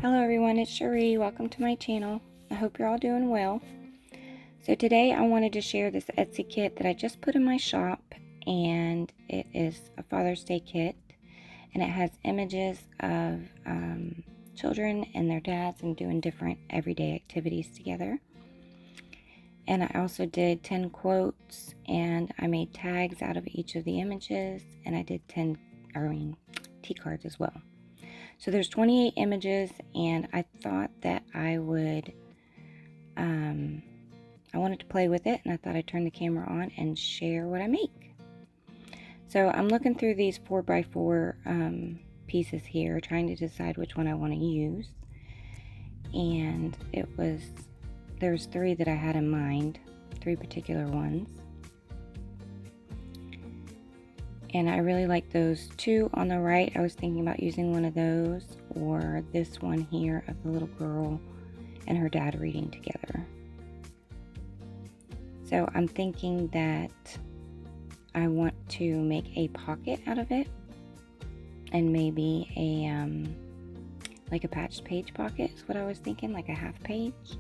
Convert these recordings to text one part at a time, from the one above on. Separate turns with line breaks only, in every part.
Hello everyone, it's Cherie. Welcome to my channel. I hope you're all doing well. So today I wanted to share this Etsy kit that I just put in my shop, and it is a Father's Day kit, and it has images of children and their dads and doing different everyday activities together. And I also did 10 quotes, and I made tags out of each of the images, and I did T cards as well. So there's 28 images, and I thought that I wanted to play with it, and I thought I'd turn the camera on and share what I make. So I'm looking through these 4x4 pieces here, trying to decide which one I want to use. And there's 3 that I had in mind, 3 particular ones. And I really like those 2 on the right. I was thinking about using one of those, or this one here of the little girl and her dad reading together. So I'm thinking that I want to make a pocket out of it, and maybe like a patched page pocket is what I was thinking, like a half page.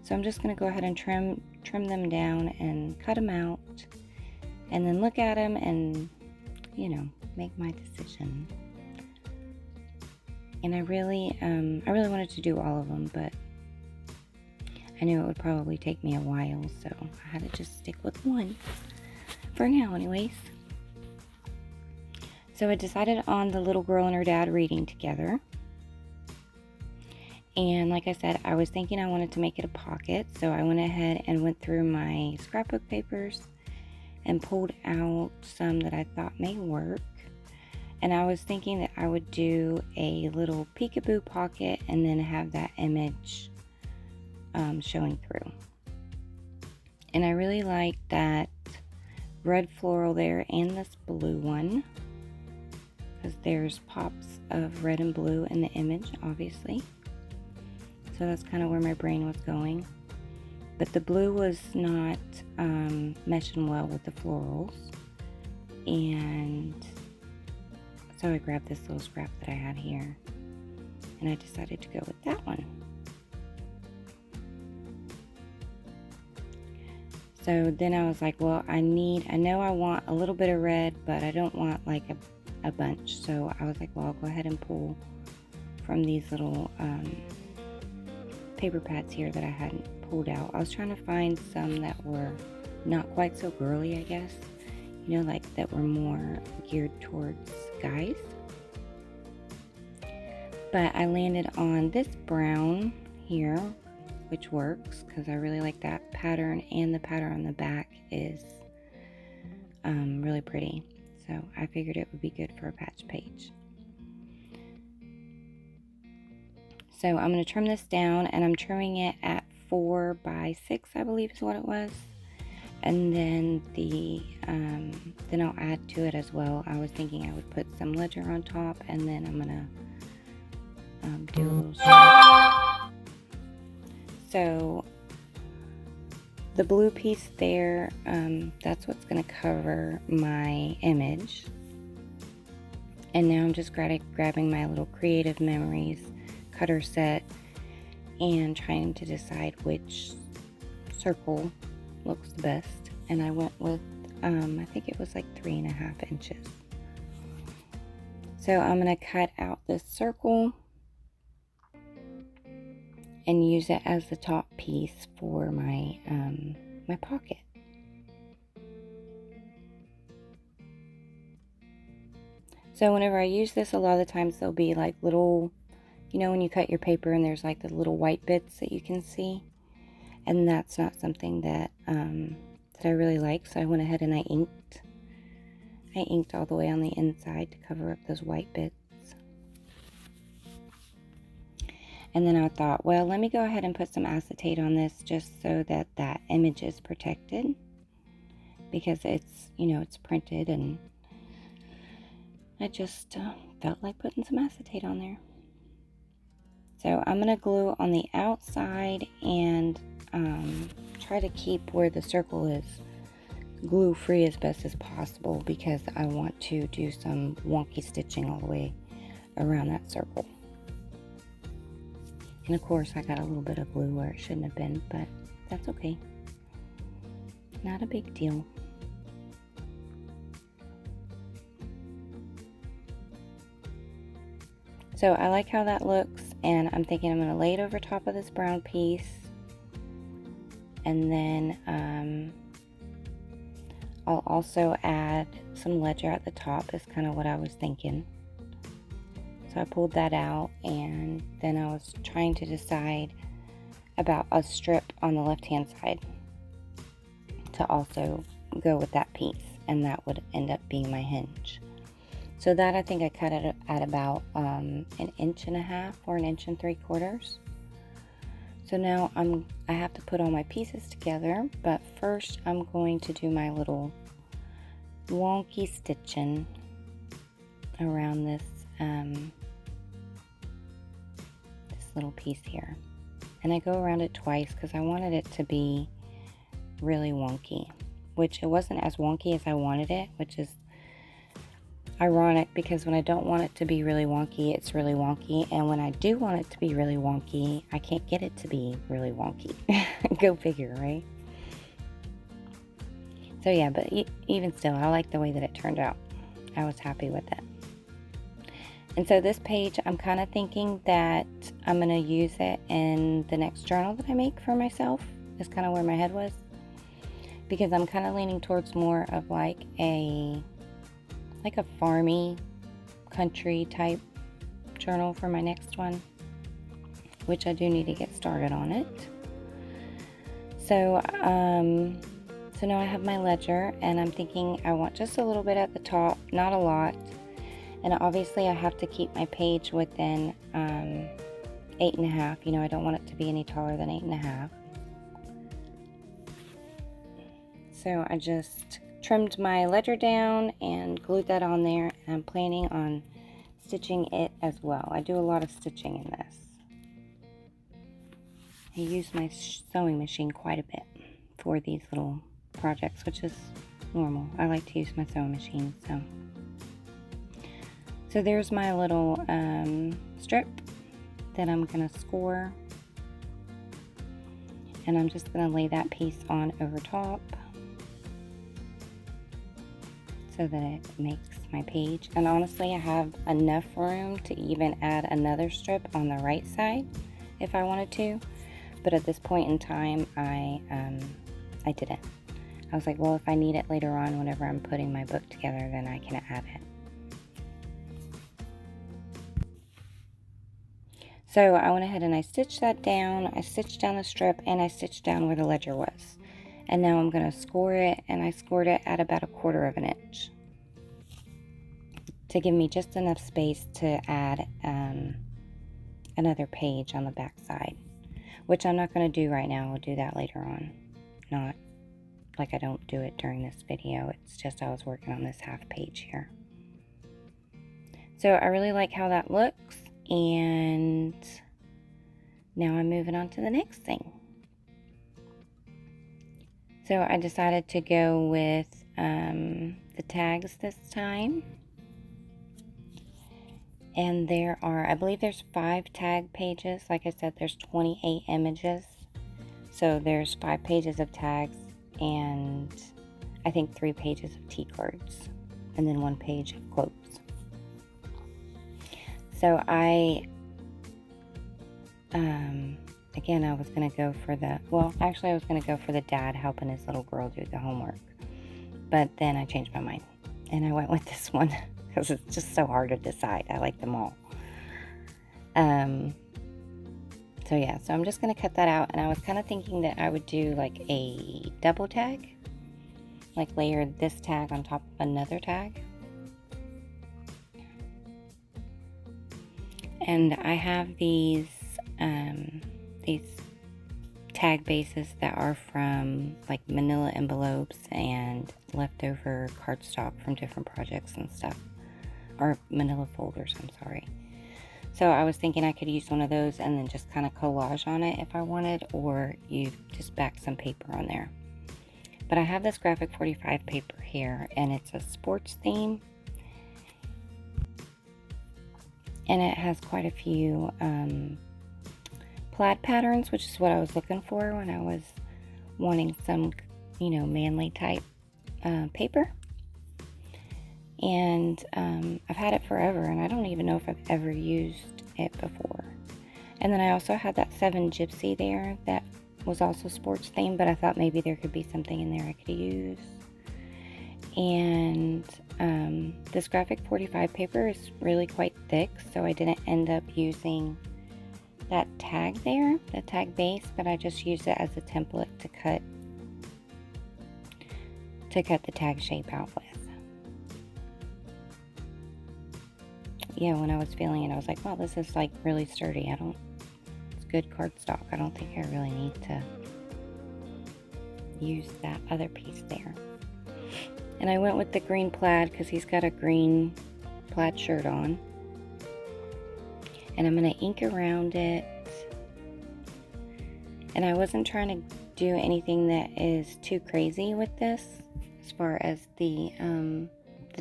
So I'm just going to go ahead and trim them down and cut them out, and then look at them and make my decision. And I really wanted to do all of them, but I knew it would probably take me a while, so I had to just stick with one for now anyways. So I decided on the little girl and her dad reading together. And like I said, I was thinking I wanted to make it a pocket, so I went ahead and went through my scrapbook papers and pulled out some that I thought may work. And I was thinking that I would do a little peekaboo pocket and then have that image showing through. And I really like that red floral there and this blue one, because there's pops of red and blue in the image, obviously. So that's kind of where my brain was going. But the blue was not meshing well with the florals, and so I grabbed this little scrap that I had here, and I decided to go with that one. So then I was like, well, I know I want a little bit of red, but I don't want like a bunch. So I was like, well, I'll go ahead and pull from these little paper pads here that I hadn't pulled out. I was trying to find some that were not quite so girly, I guess, like that were more geared towards guys. But I landed on this brown here, which works because I really like that pattern, and the pattern on the back is really pretty, so I figured it would be good for a patch page. So I'm going to trim this down, and I'm trimming it at 4x6, I believe is what it was. And then then I'll add to it as well. I was thinking I would put some ledger on top, and then I'm going to do a little stripe. So the blue piece there, that's what's going to cover my image. And now I'm just grabbing my little Creative Memories cutter set and trying to decide which circle looks the best. And I went with I think it was like 3.5 inches. So I'm going to cut out this circle and use it as the top piece for my my pocket. So whenever I use this, a lot of the times there'll be like little, when you cut your paper and there's like the little white bits that you can see, and that's not something that that I really like. So I went ahead and I inked all the way on the inside to cover up those white bits. And then I thought, well, let me go ahead and put some acetate on this just so that that image is protected, because it's, it's printed, and I just felt like putting some acetate on there. So I'm going to glue on the outside and try to keep where the circle is glue free as best as possible, because I want to do some wonky stitching all the way around that circle. And of course I got a little bit of glue where it shouldn't have been, but that's okay. Not a big deal. So I like how that looks, and I'm thinking I'm going to lay it over top of this brown piece, and then I'll also add some ledger at the top is kind of what I was thinking. So I pulled that out, and then I was trying to decide about a strip on the left hand side to also go with that piece, and that would end up being my hinge. So that I think I cut it at about 1.5 inches or 1 3/4 inches. So now I have to put all my pieces together, but first I'm going to do my little wonky stitching around this little piece here. And I go around it twice because I wanted it to be really wonky, which it wasn't as wonky as I wanted it, which is ironic because when I don't want it to be really wonky, it's really wonky, and when I do want it to be really wonky, I can't get it to be really wonky. Go figure, right? So yeah, but even still, I like the way that it turned out. I was happy with it. And so this page, I'm kind of thinking that I'm going to use it in the next journal that I make for myself. Is kind of where my head was, because I'm kind of leaning towards more of like a farmy country type journal for my next one, which I do need to get started on it. So now I have my ledger, and I'm thinking I want just a little bit at the top, not a lot. And obviously I have to keep my page within 8.5. You know, I don't want it to be any taller than 8.5. So I just trimmed my ledger down and glued that on there, and I'm planning on stitching it as well. I do a lot of stitching in this. I use my sewing machine quite a bit for these little projects, which is normal. I like to use my sewing machine. So there's my little strip that I'm going to score, and I'm just going to lay that piece on over top so that it makes my page. And honestly, I have enough room to even add another strip on the right side if I wanted to, but at this point in time I didn't. I was like, well, if I need it later on whenever I'm putting my book together, then I can add it. So I went ahead and I stitched that down. I stitched down the strip, and I stitched down where the ledger was. And now I'm going to score it, and I scored it at about 1/4 inch to give me just enough space to add another page on the back side, which I'm not going to do right now. I'll do that later on. Not like I don't do it during this video. It's just I was working on this half page here. So I really like how that looks, and now I'm moving on to the next thing. So I decided to go with the tags this time. And there are, I believe there's 5 tag pages. Like I said, there's 28 images. So there's 5 pages of tags, and I think 3 pages of T-cards, and then 1 page of quotes. So again, I was going to go for I was going to go for the dad helping his little girl do the homework. But then I changed my mind, and I went with this one because it's just so hard to decide. I like them all. So yeah, so I'm just going to cut that out, and I was kind of thinking that I would do like a double tag, like layer this tag on top of another tag. And I have these tag bases that are from like manila envelopes and leftover cardstock from different projects and stuff, or manila folders, I'm sorry. So I was thinking I could use one of those and then just kind of collage on it if I wanted, or you just back some paper on there. But I have this graphic 45 paper here, and it's a sports theme, and it has quite a few plaid patterns, which is what I was looking for when I was wanting some, manly type paper. And I've had it forever, and I don't even know if I've ever used it before. And then I also had that 7 Gypsy there that was also sports themed, but I thought maybe there could be something in there I could use. And this graphic 45 paper is really quite thick, so I didn't end up using that tag there, the tag base, but I just used it as a template to cut the tag shape out with. Yeah, when I was feeling it, I was like, well, this is like really sturdy. It's good cardstock. I don't think I really need to use that other piece there. And I went with the green plaid because he's got a green plaid shirt on. And I'm going to ink around it. And I wasn't trying to do anything that is too crazy with this as far as the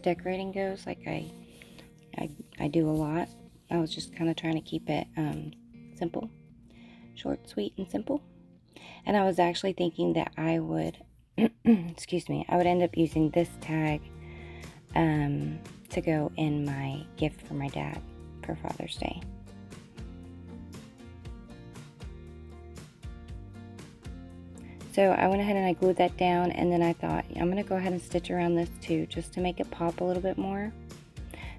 decorating goes. Like I do a lot. I was just kind of trying to keep it simple, short, sweet, and simple. And I was actually thinking that I would, excuse me, I would end up using this tag to go in my gift for my dad for Father's Day. So I went ahead and I glued that down, and then I thought I'm going to go ahead and stitch around this too, just to make it pop a little bit more.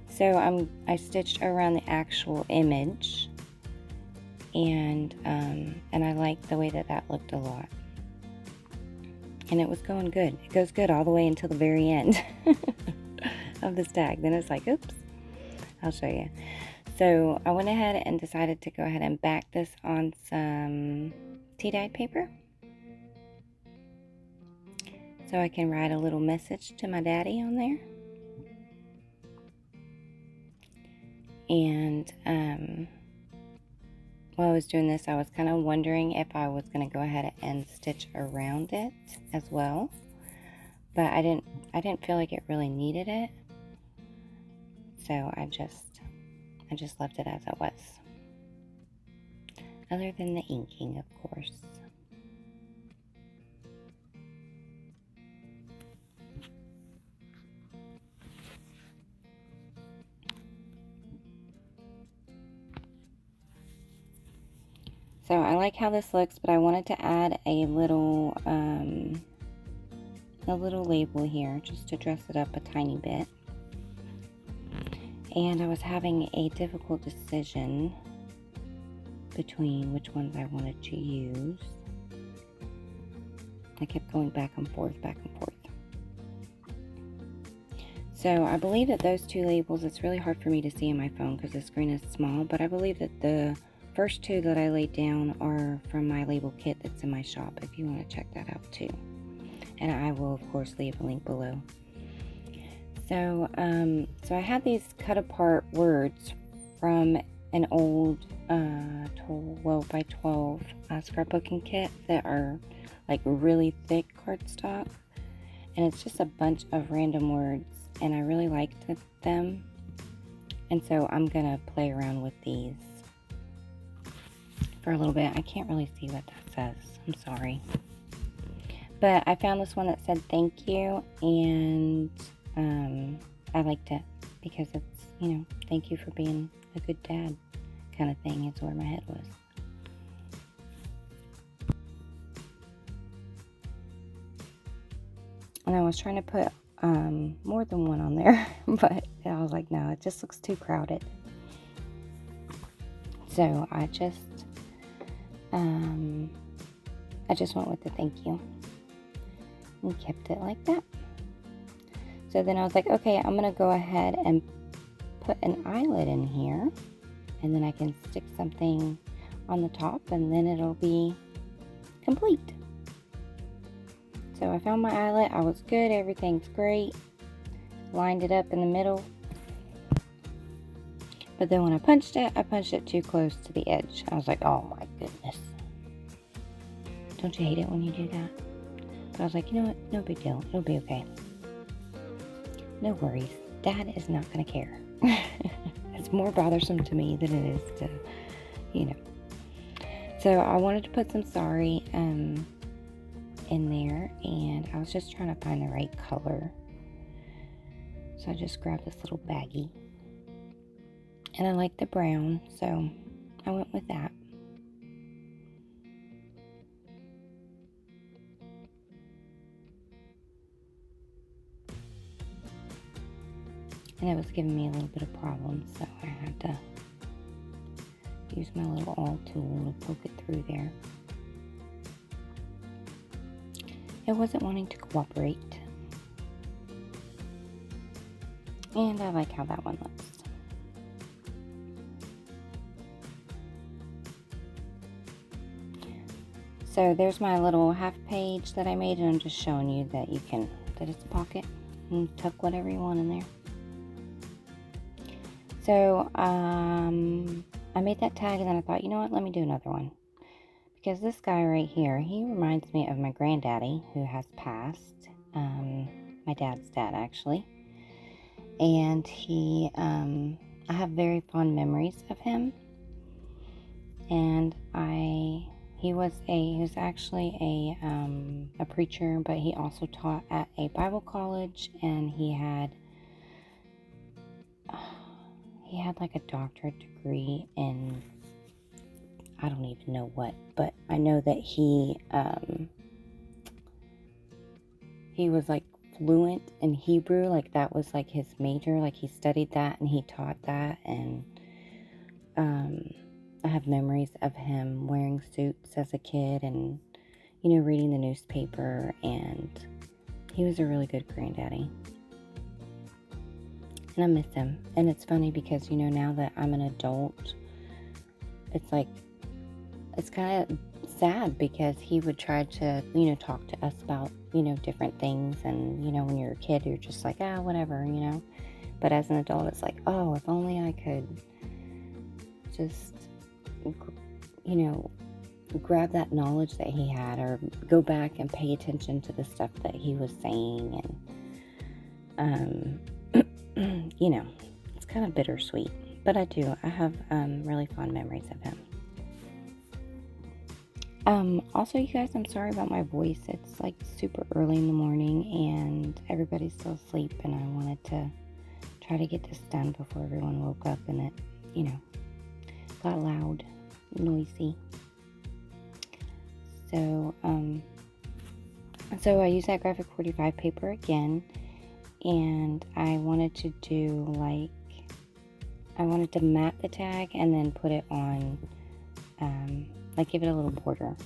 So I stitched around the actual image, and I liked the way that looked a lot. And it was going good. It goes good all the way until the very end of this tag. Then it's like, oops. I'll show you. So I went ahead and decided to go ahead and back this on some tea-dyed paper, so I can write a little message to my daddy on there. And while I was doing this, I was kind of wondering if I was going to go ahead and stitch around it as well, but I didn't feel like it really needed it, so I just left it as it was, other than the inking, of course. So I like how this looks, but I wanted to add a little label here just to dress it up a tiny bit. And I was having a difficult decision between which ones I wanted to use. I kept going back and forth. So I believe that those two labels, it's really hard for me to see on my phone because the screen is small, but I believe that the first two that I laid down are from my label kit that's in my shop, if you want to check that out too. And I will, of course, leave a link below. So, so I had these cut apart words from an old 12 by 12 scrapbooking kit that are like really thick cardstock. And it's just a bunch of random words, and I really liked them. And so I'm going to play around with these for a little bit. I can't really see what that says. I'm sorry. But I found this one that said thank you, and I liked it because it's, thank you for being a good dad kind of thing is where my head was. And I was trying to put more than one on there, but I was like, no, it just looks too crowded. So I just went with the thank you and kept it like that. So then I was like, okay, I'm gonna go ahead and put an eyelet in here, and then I can stick something on the top, and then it'll be complete. So I found my eyelet. I was good. Everything's great. Lined it up in the middle. But then when I punched it too close to the edge. I was like, oh my goodness. Don't you hate it when you do that? But I was like, you know what? No big deal. It'll be okay. No worries. Dad is not going to care. It's more bothersome to me than it is to, So I wanted to put some sorry in there, and I was just trying to find the right color. So I just grabbed this little baggie, and I like the brown, so I went with that. And it was giving me a little bit of problems, so I had to use my little awl tool to poke it through there. It wasn't wanting to cooperate. And I like how that one looks. So there's my little half page that I made, and I'm just showing you that it's a pocket and tuck whatever you want in there. So I made that tag, and then I thought, you know what, let me do another one. Because this guy right here, he reminds me of my granddaddy who has passed. My dad's dad, actually. And I have very fond memories of him. And he was actually a preacher, but he also taught at a Bible college, and he had like a doctorate degree in, I don't even know what, but I know that he was like fluent in Hebrew, like that was like his major, like he studied that and he taught that. And I have memories of him wearing suits as a kid, and reading the newspaper, and he was a really good granddaddy, and I miss him. And it's funny because now that I'm an adult, it's like, it's kind of sad because he would try to talk to us about different things, and when you're a kid you're just like, whatever, but as an adult it's like, oh, if only I could just grab that knowledge that he had, or go back and pay attention to the stuff that he was saying. And it's kind of bittersweet, but I have really fond memories of him. Also, you guys, I'm sorry about my voice. It's like super early in the morning and everybody's still asleep, and I wanted to try to get this done before everyone woke up, and it, got loud, noisy. So I used that graphic 45 paper again, and I wanted to mat the tag and then put it on, give it a little border.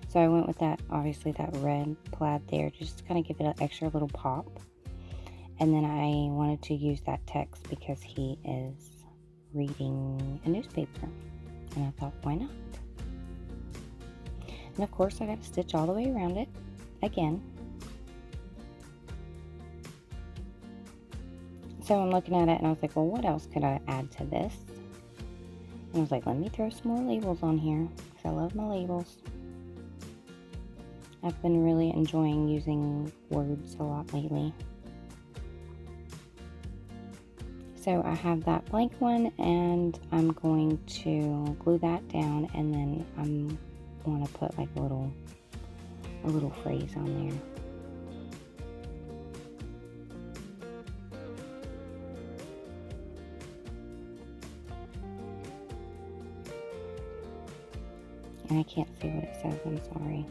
So I went with that, obviously that red plaid there, just to kind of give it an extra little pop. And then I wanted to use that text because he is reading a newspaper, and I thought, why not? And of course I got to stitch all the way around it again. So I'm looking at it and I was like, well, what else could I add to this? And I was like, let me throw some more labels on here, because I love my labels. I've been really enjoying using words a lot lately. So I have that blank one, and I'm going to glue that down, and then I'm want to put like a little phrase on there. And I can't see what it says, I'm sorry.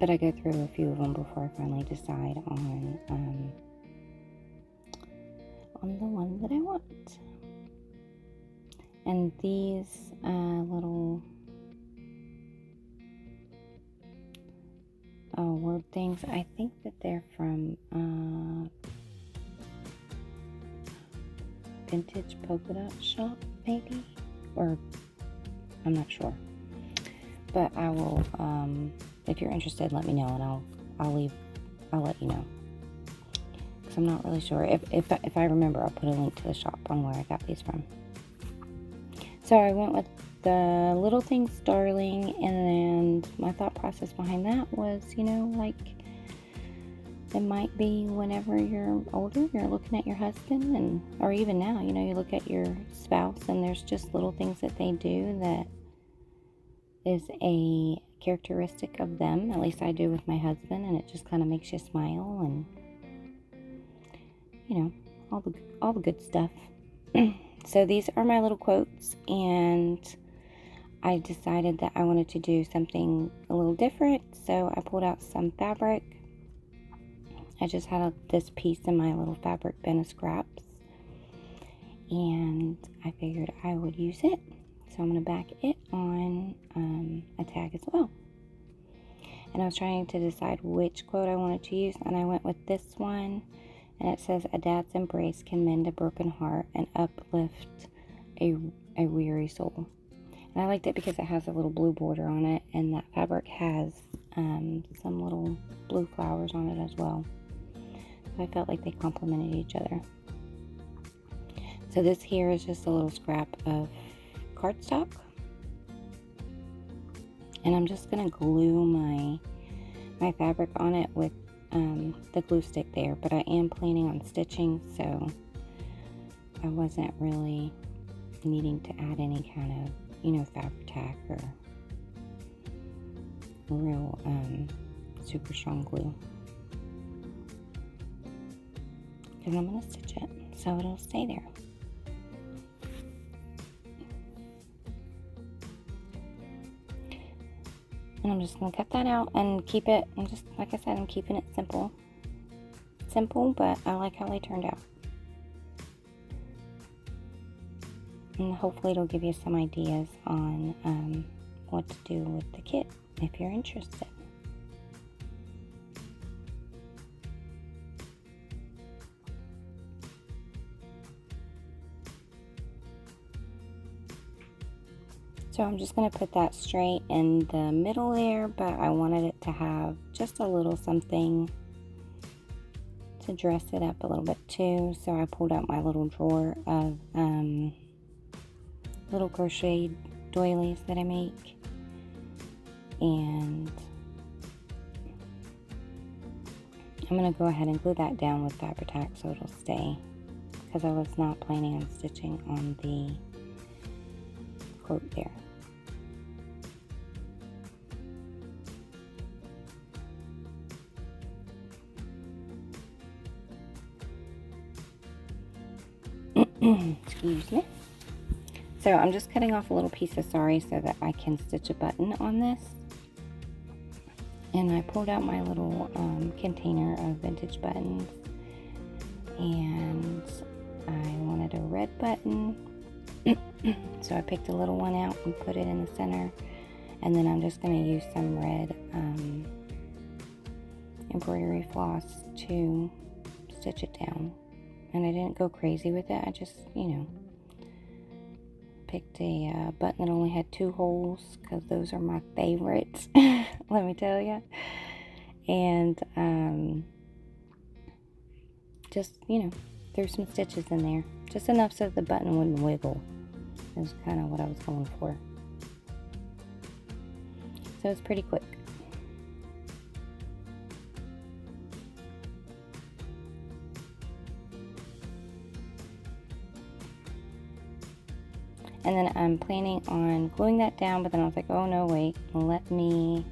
But I go through a few of them before I finally decide on the one that I want. And these little word things, I think that they're from Vintage Polka Dot Shop, maybe, or I'm not sure. But I will, if you're interested, let me know, and I'll let you know. Because I'm not really sure. If I remember, I'll put a link to the shop on where I got these from. So I went with the Little Things Darling, and my thought process behind that was, it might be whenever you're older, you're looking at your husband, or even now, you look at your spouse, and there's just little things that they do that is a characteristic of them. At least I do with my husband, and it just kind of makes you smile and, you know, all the good stuff. So these are my little quotes, and I decided that I wanted to do something a little different. So I pulled out some fabric. I just had this piece in my little fabric bin of scraps, and I figured I would use it. So I'm going to back it on a tag as well. And I was trying to decide which quote I wanted to use, and I went with this one. And it says, "A dad's embrace can mend a broken heart and uplift a weary soul." And I liked it because it has a little blue border on it, and that fabric has some little blue flowers on it as well. So I felt like they complemented each other. So this here is just a little scrap of cardstock, and I'm just gonna glue my fabric on it with the glue stick there, but I am planning on stitching, so I wasn't really needing to add any kind of, fabric tack or real super strong glue, because I'm going to stitch it so it'll stay there. And I'm just going to cut that out and keep it, and just like I said, I'm keeping it simple, but I like how they turned out. And hopefully it'll give you some ideas on what to do with the kit if you're interested. So I'm just going to put that straight in the middle there, but I wanted it to have just a little something to dress it up a little bit too. So I pulled out my little drawer of little crochet doilies that I make, and I'm going to go ahead and glue that down with fabric tack so it'll stay, because I was not planning on stitching on the quote there. Excuse me. So I'm just cutting off a little piece of sari so that I can stitch a button on this. And I pulled out my little container of vintage buttons, and I wanted a red button. So I picked a little one out and put it in the center, and then I'm just going to use some red embroidery floss to stitch it down. And I didn't go crazy with it. I just, picked a button that only had 2 holes, because those are my favorites, let me tell you. And just, threw some stitches in there. Just enough so the button wouldn't wiggle. Is kind of what I was going for. So it's pretty quick. And then I'm planning on gluing that down, but then I was like, oh no, wait, let me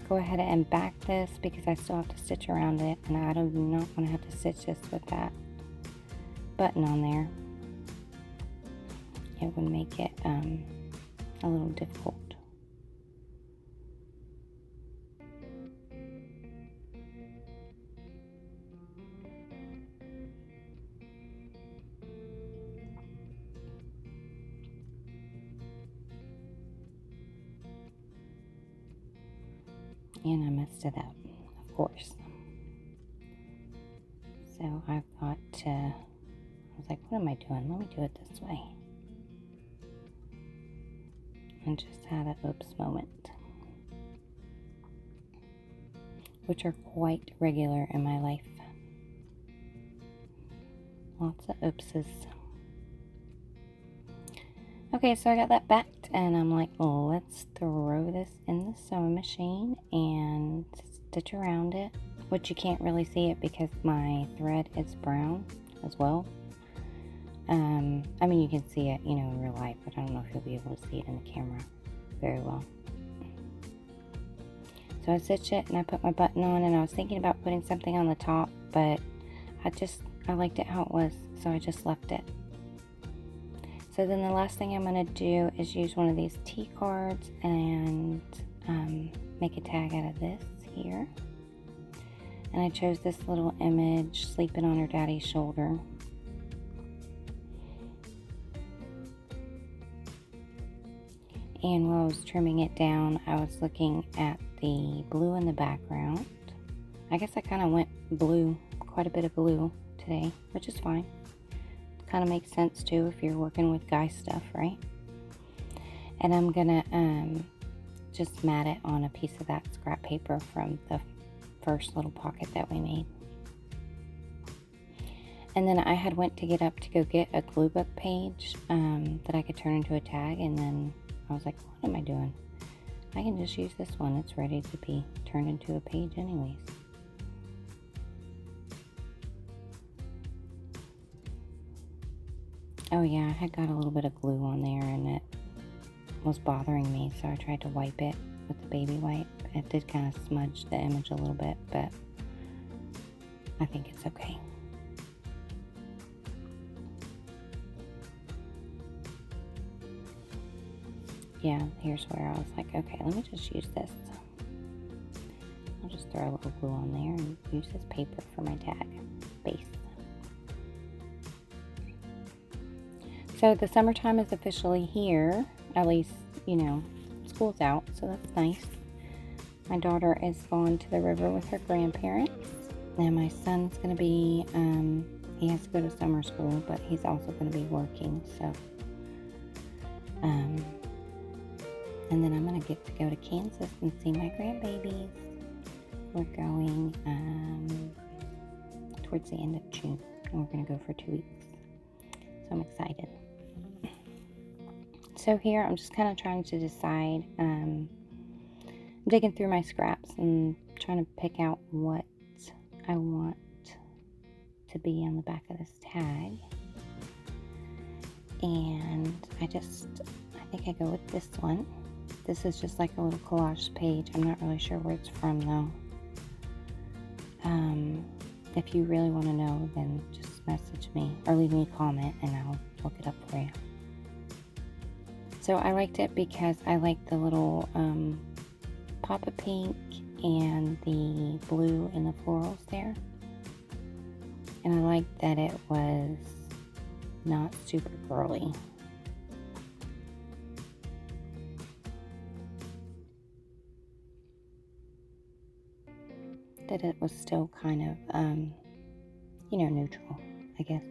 go ahead and back this, because I still have to stitch around it, and I do not want to have to stitch this with that button on there. It would make it a little difficult. And I messed it up, of course. So I've got to, I was like, what am I doing? Let me do it this way. And just had an oops moment, which are quite regular in my life. Lots of oopses. Okay, so I got that backed, and I'm like, well, let's throw this in the sewing machine and stitch around it, which you can't really see it because my thread is brown as well. I mean, you can see it, in real life, but I don't know if you'll be able to see it in the camera. very well. So I stitched it and I put my button on, and I was thinking about putting something on the top, but I liked it how it was, so I just left it. So then the last thing I'm going to do is use one of these T cards and make a tag out of this here. And I chose this little image sleeping on her daddy's shoulder. And while I was trimming it down, I was looking at the blue in the background. I guess I kind of went blue, quite a bit of blue today, which is fine. Kind of makes sense too if you're working with guy stuff, right? And I'm gonna just mat it on a piece of that scrap paper from the first little pocket that we made. And then I had went to get up to go get a glue book page that I could turn into a tag, and then I was like, what am I doing? I can just use this one. It's ready to be turned into a page anyways. Oh yeah, I had got a little bit of glue on there and it was bothering me, so I tried to wipe it with the baby wipe. It did kind of smudge the image a little bit, but I think it's okay. Yeah, here's where I was like, okay, let me just use this. I'll just throw a little glue on there and use this paper for my tag base. So the summertime is officially here, at least, you know, school's out, so that's nice. My daughter is going to the river with her grandparents, and my son's going to be, he has to go to summer school, but he's also going to be working, so, and then I'm going to get to go to Kansas and see my grandbabies. We're going towards the end of June, and we're going to go for 2 weeks, so I'm excited. So here I'm just kind of trying to decide, I'm digging through my scraps and trying to pick out what I want to be on the back of this tag. And I think I go with this one. This is just like a little collage page. I'm not really sure where it's from though. If you really want to know, then just message me or leave me a comment and I'll look it up for you. So I liked it because I like the little pop of pink and the blue and the florals there. And I liked that it was not super girly. That it was still kind of, you know, neutral, I guess.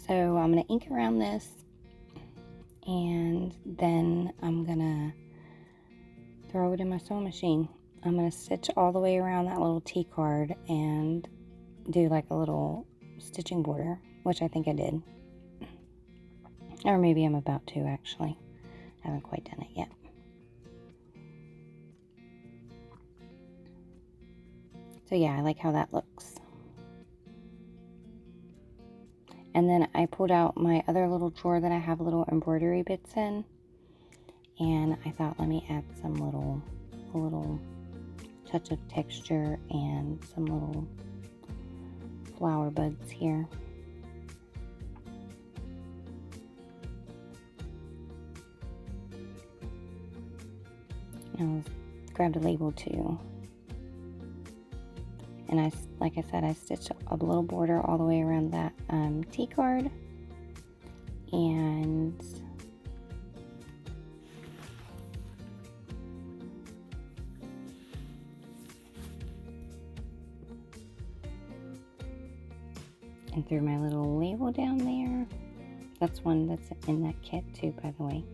So I'm going to ink around this, and then I'm going to throw it in my sewing machine. I'm going to stitch all the way around that little T card and do like a little stitching border, which I think I did. Or maybe I'm about to actually. I haven't quite done it yet. So yeah, I like how that looks. And then I pulled out my other little drawer that I have little embroidery bits in. And I thought, let me add some a little touch of texture and some little flower buds here. And I grabbed a label too. And like I said, I stitched a little border all the way around that T card. And threw my little label down there. That's one that's in that kit too, by the way.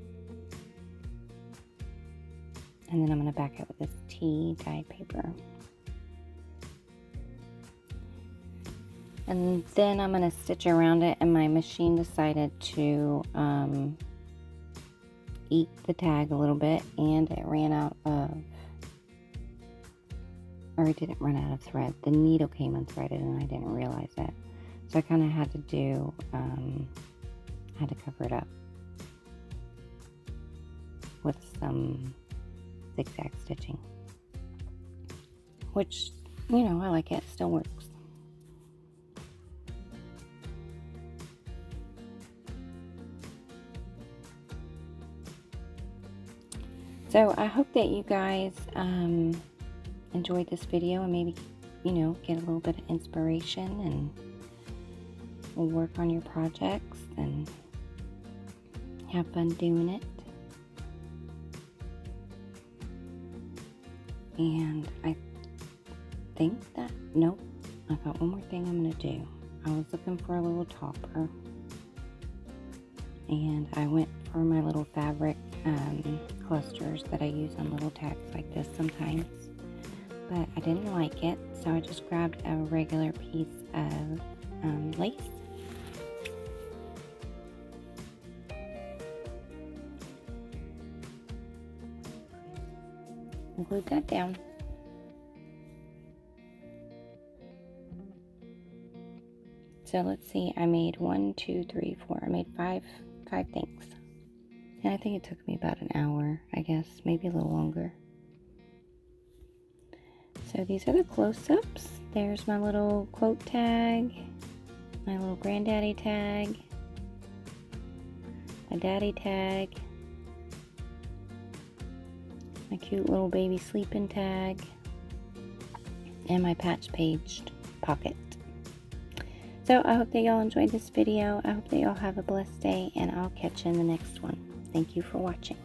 And then I'm going to back it with this T dyed paper. And then I'm going to stitch around it, and my machine decided to eat the tag a little bit, and it ran out of, or it didn't run out of thread. The needle came unthreaded, and I didn't realize that. So I kind of had to do, had to cover it up with some zigzag stitching, which, you know, I like it, still works. So I hope that you guys enjoyed this video and maybe, you know, get a little bit of inspiration and work on your projects and have fun doing it. And I think that, nope, I got one more thing I'm going to do. I was looking for a little topper, and I went for my little fabric clusters that I use on little tags like this sometimes, but I didn't like it, so I just grabbed a regular piece of lace. And glued that down. So let's see, I made 1, 2, 3, 4. I made five things. And I think it took me about an hour, I guess, maybe a little longer. So these are the close-ups. There's my little quote tag, my little granddaddy tag, my daddy tag, my cute little baby sleeping tag, and my patch paged pocket. So I hope that y'all enjoyed this video. I hope that y'all have a blessed day, and I'll catch you in the next one. Thank you for watching.